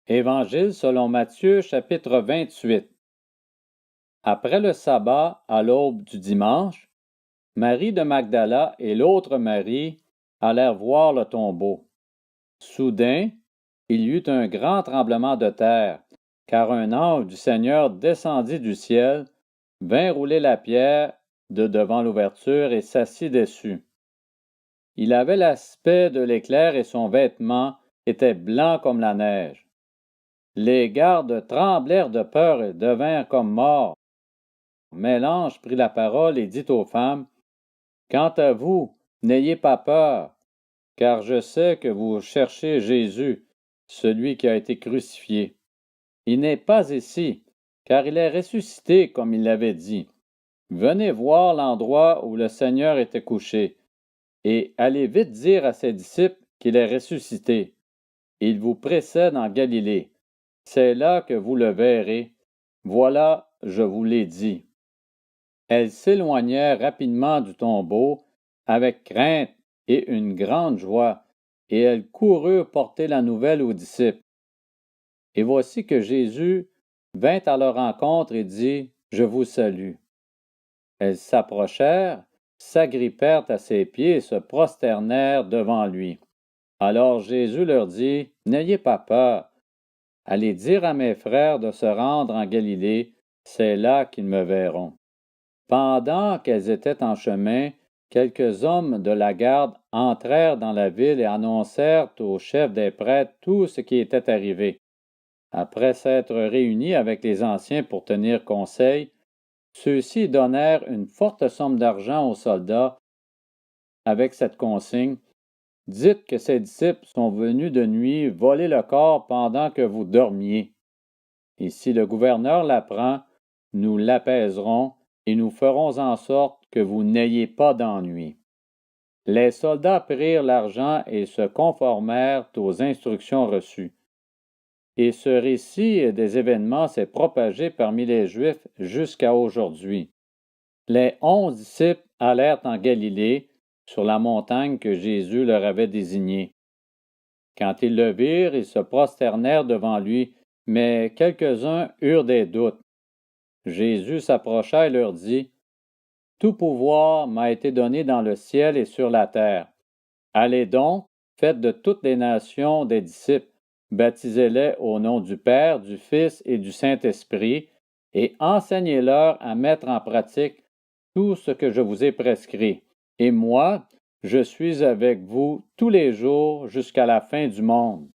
Évangile selon Matthieu, chapitre 28. Après le sabbat, à l'aube du dimanche, Marie de Magdala et l'autre Marie allèrent voir le tombeau. Soudain, il y eut un grand tremblement de terre, car un ange du Seigneur descendit du ciel, vint rouler la pierre de devant l'ouverture et s'assit dessus. Il avait l'aspect de l'éclair et son vêtement était blanc comme la neige. Les gardes tremblèrent de peur et devinrent comme morts. Mais l'ange prit la parole et dit aux femmes, « Quant à vous, n'ayez pas peur, car je sais que vous cherchez Jésus, celui qui a été crucifié. Il n'est pas ici, car il est ressuscité comme il l'avait dit. Venez voir l'endroit où le Seigneur était couché, et allez vite dire à ses disciples qu'il est ressuscité. Il vous précède en Galilée. C'est là que vous le verrez. Voilà, je vous l'ai dit. » Elles s'éloignèrent rapidement du tombeau, avec crainte et une grande joie, et elles coururent porter la nouvelle aux disciples. Et voici que Jésus vint à leur rencontre et dit, « Je vous salue. » Elles s'approchèrent, s'agrippèrent à ses pieds et se prosternèrent devant lui. Alors Jésus leur dit, « N'ayez pas peur. Allez dire à mes frères de se rendre en Galilée, c'est là qu'ils me verront. » Pendant qu'elles étaient en chemin, quelques hommes de la garde entrèrent dans la ville et annoncèrent au chef des prêtres tout ce qui était arrivé. Après s'être réunis avec les anciens pour tenir conseil, ceux-ci donnèrent une forte somme d'argent aux soldats avec cette consigne, « Dites que ces disciples sont venus de nuit voler le corps pendant que vous dormiez. Et si le gouverneur l'apprend, nous l'apaiserons et nous ferons en sorte que vous n'ayez pas d'ennui. » Les soldats prirent l'argent et se conformèrent aux instructions reçues. Et ce récit des événements s'est propagé parmi les Juifs jusqu'à aujourd'hui. Les 11 disciples allèrent en Galilée, sur la montagne que Jésus leur avait désignée. Quand ils le virent, ils se prosternèrent devant lui, mais quelques-uns eurent des doutes. Jésus s'approcha et leur dit, « Tout pouvoir m'a été donné dans le ciel et sur la terre. Allez donc, faites de toutes les nations des disciples, baptisez-les au nom du Père, du Fils et du Saint-Esprit, et enseignez-leur à mettre en pratique tout ce que je vous ai prescrit. Et moi, je suis avec vous tous les jours jusqu'à la fin du monde. »